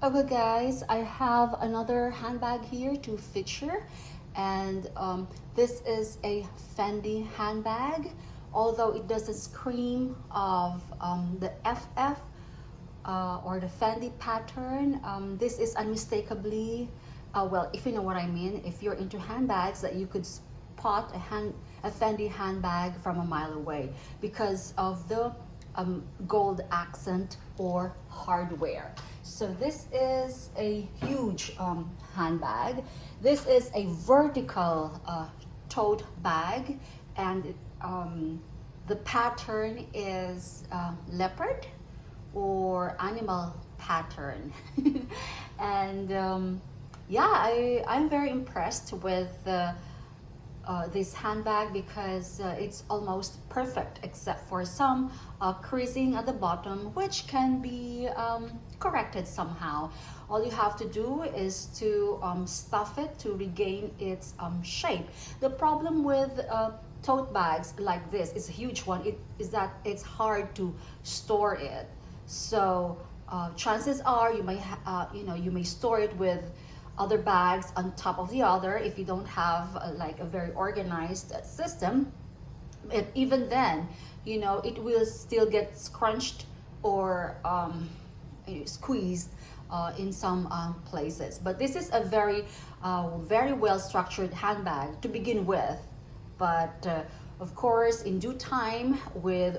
Okay guys, I have another handbag here to feature, and this is a Fendi handbag. Although it doesn't scream of the FF or the Fendi pattern, this is unmistakably, well, if you know what I mean, if you're into handbags, that you could spot a Fendi handbag from a mile away because of the gold accent or hardware. So this is a huge handbag. This is a vertical tote bag, and the pattern is leopard or animal pattern. And yeah, I'm very impressed with this handbag because it's almost perfect except for some creasing at the bottom, which can be corrected somehow. All you have to do is to stuff it to regain its shape. The problem with tote bags like this, it's a huge one, is that it's hard to store it. So chances are you may you may store it with other bags on top of the other if you don't have like a very organized system. Even then, it will still get scrunched or squeezed in some places. But this is a very well structured handbag to begin with. But of course, in due time, with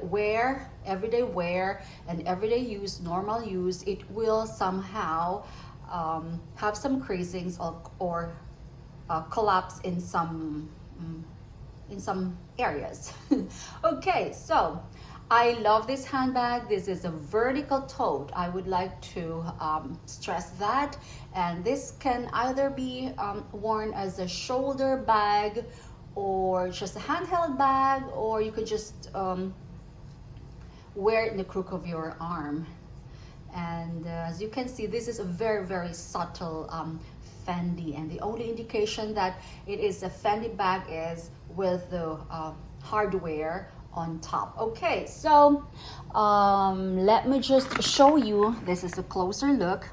everyday wear and everyday use, normal use, it will somehow have some creasings or collapse in some areas. Okay, so I love this handbag. This is a vertical tote. I would like to stress that. And this can either be worn as a shoulder bag or just a handheld bag, or you could just wear it in the crook of your arm. And as you can see, this is a very subtle Fendi, and the only indication that it is a Fendi bag is with the hardware on top. Okay, so let me just show you. This is a closer look.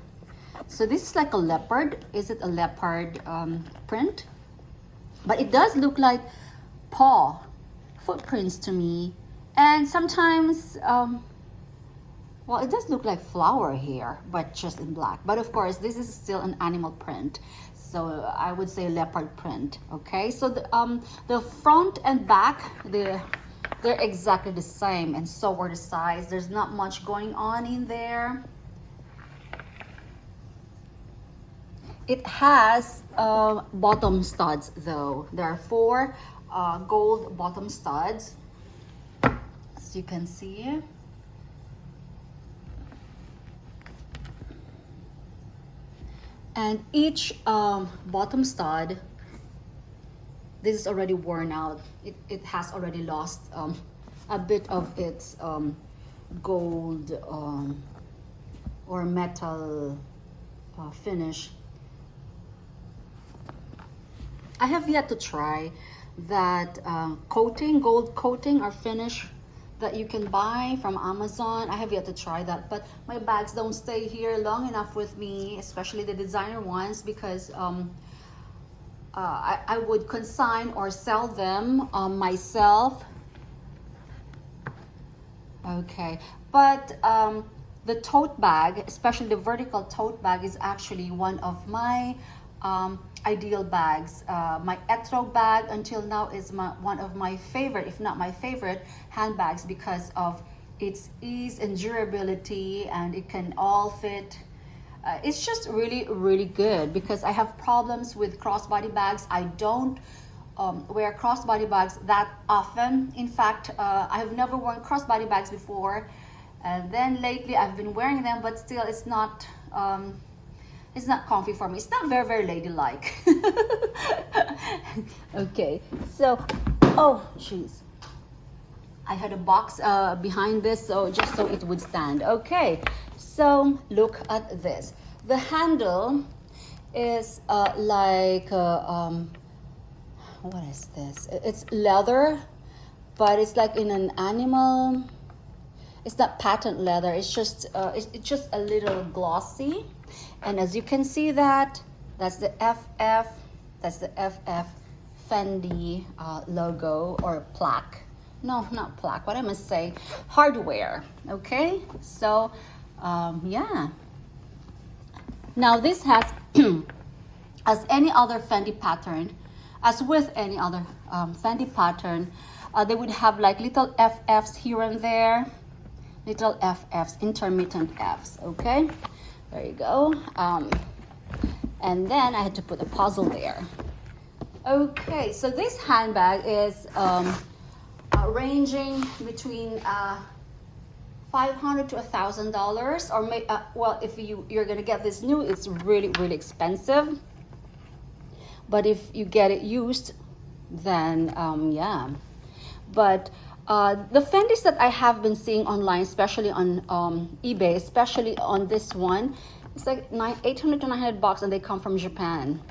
So this is like a leopard. Is it a leopard print? But it does look like paw footprints to me, and sometimes well, it does look like flower here, but just in black. But of course, this is still an animal print, so I would say leopard print. Okay, so the front and back, they're exactly the same, and so are the sides. There's not much going on in there. It has bottom studs though. There are 4 gold bottom studs, as you can see. And each bottom stud, this is already worn out. It has already lost a bit of its gold or metal finish. I have yet to try that gold coating or finish that you can buy from Amazon. I have yet to try that, but my bags don't stay here long enough with me, especially the designer ones, because I would consign or sell them myself. Okay, but the tote bag, especially the vertical tote bag, is actually one of my ideal bags. My Etro bag until now is one of my favorite, if not my favorite, handbags because of its ease and durability, and it can all fit. It's just really good because I have problems with crossbody bags. I don't wear crossbody bags that often. In fact, I have never worn crossbody bags before, and then lately I've been wearing them, but still it's not comfy for me. It's not very ladylike. Okay, so oh jeez, I had a box behind this, so just so it would stand. Okay, so look at this. The handle is like what is this? It's leather, but it's like in an animal. it's not patent leather. It's just it's just a little glossy. And as you can see that's the FF, that's the FF Fendi logo or plaque. No, not plaque. What I must say, hardware. Okay, so yeah. Now this has, as any other Fendi pattern, as with any other Fendi pattern, they would have like little FFs here and there, little FFs, intermittent Fs. Okay, there you go. And then I had to put a puzzle there. Okay, so this handbag is ranging between $500 to $1,000, or well, if you're gonna get this new, it's really expensive. But if you get it used, then yeah. But the Fendis that I have been seeing online, especially on eBay, especially on this one, it's like $800 to $900, and they come from Japan.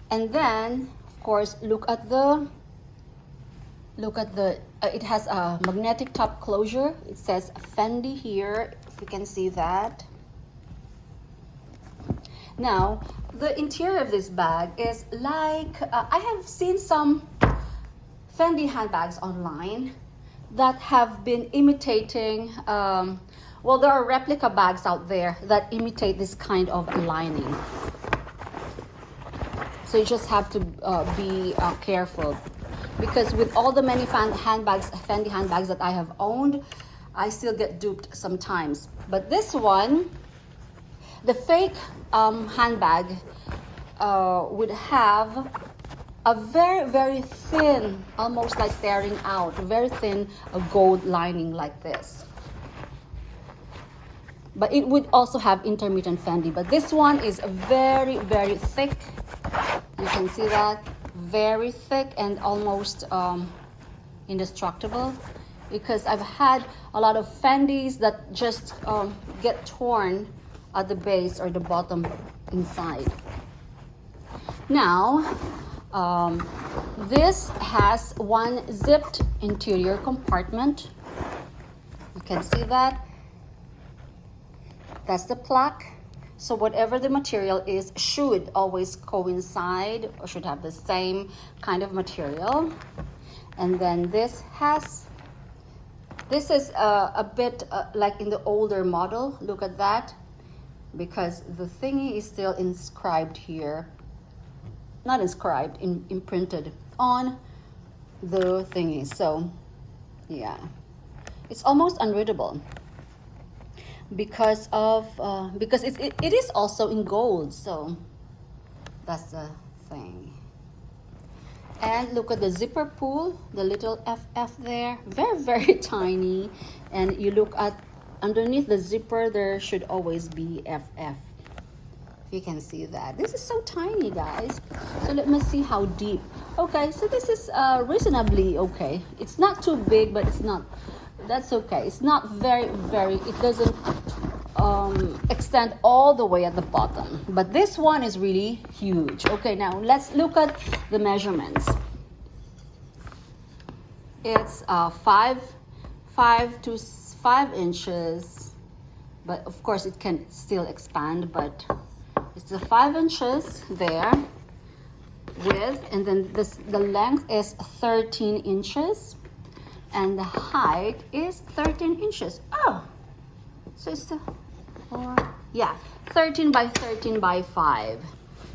And then, of course, look at the. It has a magnetic top closure. It says Fendi here, if you can see that. Now, the interior of this bag is like, I have seen some Fendi handbags online that have been imitating, well, there are replica bags out there that imitate this kind of lining. So you just have to be careful. Because with all the many Fendi handbags that I have owned, I still get duped sometimes. But this one, the fake handbag would have a very thin, almost like tearing out, very thin gold lining like this. But it would also have intermittent Fendi. But this one is very thick. You can see that. Very thick and almost indestructible, because I've had a lot of Fendis that just get torn at the base or the bottom inside. Now this has one zipped interior compartment. You can see that. That's the plaque. So whatever the material is should always coincide, or should have the same kind of material. And then this is a bit like in the older model. Look at that, because the thingy is still inscribed here. Not inscribed, imprinted on the thingy. So yeah, it's almost unreadable. Because it is also in gold, so that's the thing. And look at the zipper pull, the little FF there, very tiny. And you look at underneath the zipper, there should always be FF. If you can see that, this is so tiny, guys. So let me see how deep. Okay, so this is reasonably okay. It's not too big, but it's not. That's okay. It's not very, it doesn't extend all the way at the bottom. But this one is really huge. Okay, now let's look at the measurements. It's 5 to 5 inches, but of course it can still expand, but it's the 5 inches there width, and then the length is 13 inches. And the height is 13 inches. Oh, so it's 13 by 13 by 5.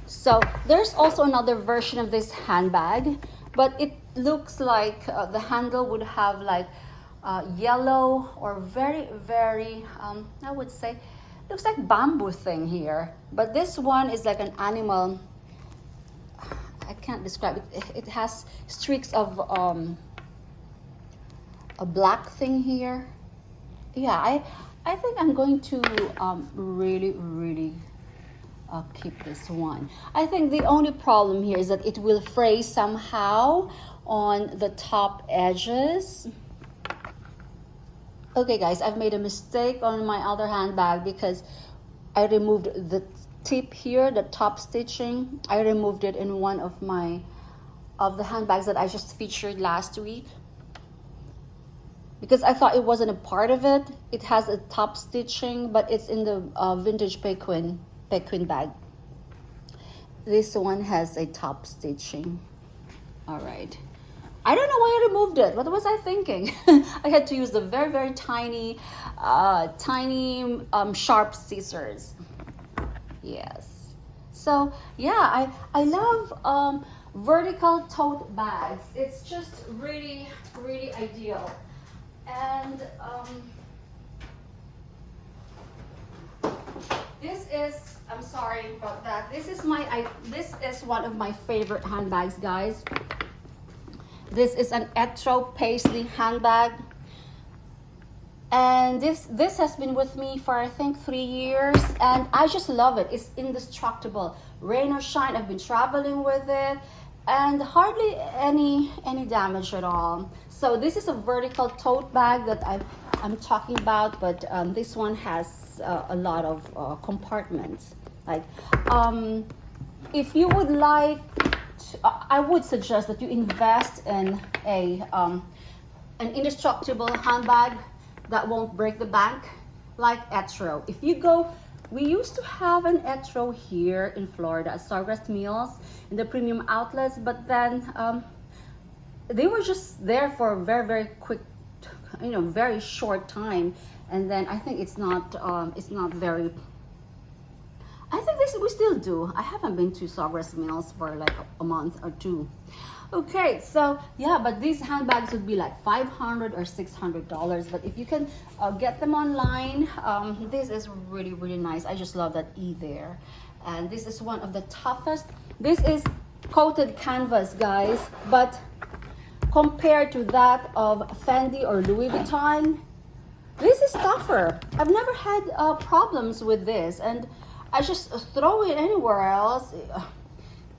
So there's also another version of this handbag, but it looks like the handle would have like yellow or very I would say, looks like bamboo thing here. But this one is like an animal. I can't describe it. It has streaks of a black thing here. Yeah, I think I'm going to really keep this one. I think the only problem here is that it will fray somehow on the top edges. Okay guys, I've made a mistake on my other handbag because I removed the tip here, the top stitching. I removed it in one of the handbags that I just featured last week. because I thought it wasn't a part of it. It has a top stitching, but it's in the vintage Pequin bag. This one has a top stitching. All right. I don't know why I removed it. What was I thinking? I had to use the very, very tiny, sharp scissors. Yes. So yeah, I love vertical tote bags. It's just really, really ideal. And this is, I'm sorry about that. This is one of my favorite handbags, guys. This is an Etro paisley handbag. And this has been with me for I think 3 years, and I just love it. It's indestructible. Rain or shine, I've been traveling with it, and hardly any damage at all. So this is a vertical tote bag that I'm talking about, but this one has a lot of compartments. Like, if you would like, I would suggest that you invest in an indestructible handbag that won't break the bank, like Etro. If you go, we used to have an Etro here in Florida at Sawgrass Mills in the premium outlets, but then they were just there for a very, very quick, very short time, and then I think it's not very. I think we still do. I haven't been to Sawgrass Mills for like a month or two. Okay, so yeah, but these handbags would be like $500 or $600. But if you can get them online, this is really, really nice. I just love that E there. And this is one of the toughest. This is coated canvas, guys. But compared to that of Fendi or Louis Vuitton, this is tougher. I've never had problems with this. And I just throw it anywhere else,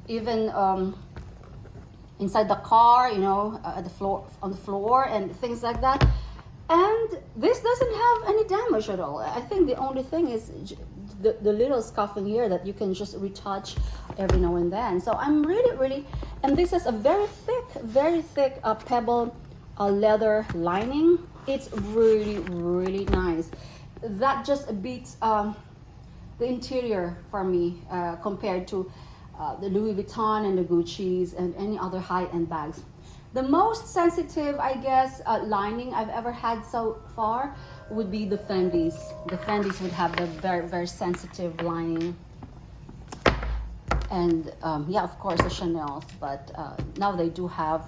even inside the car, at the floor, on the floor, and things like that. And this doesn't have any damage at all. I think the only thing is the little scuffing here that you can just retouch every now and then. So I'm really, really, and this is a very thick pebble leather lining. It's really, really nice. That just beats the interior for me compared to the Louis Vuitton and the Gucci's and any other high-end bags. The most sensitive, I guess, lining I've ever had so far would be the Fendi's. The Fendi's would have the very, very sensitive lining. And yeah, of course, the Chanel's, but now they do have,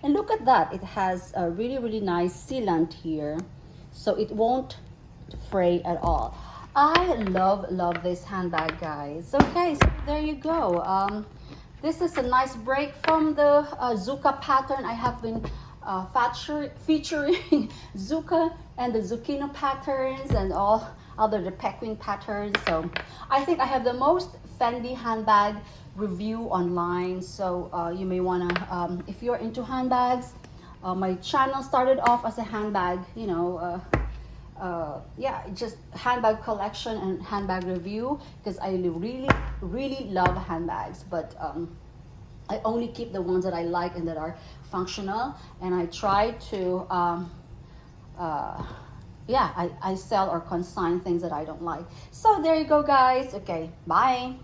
and look at that. It has a really, really nice sealant here, so it won't fray at all. I love this handbag, guys. Okay, so there you go. This is a nice break from the Zucca pattern. I have been featuring Zucca and the Zucchino patterns and all other the Pequin patterns. So I think I have the most Fendi handbag review online. So you may wanna, if you're into handbags, my channel started off as a handbag, yeah, just handbag collection and handbag review, because I really love handbags, but I only keep the ones that I like and that are functional, and I try to yeah, I sell or consign things that I don't like. So there you go, guys. Okay, bye.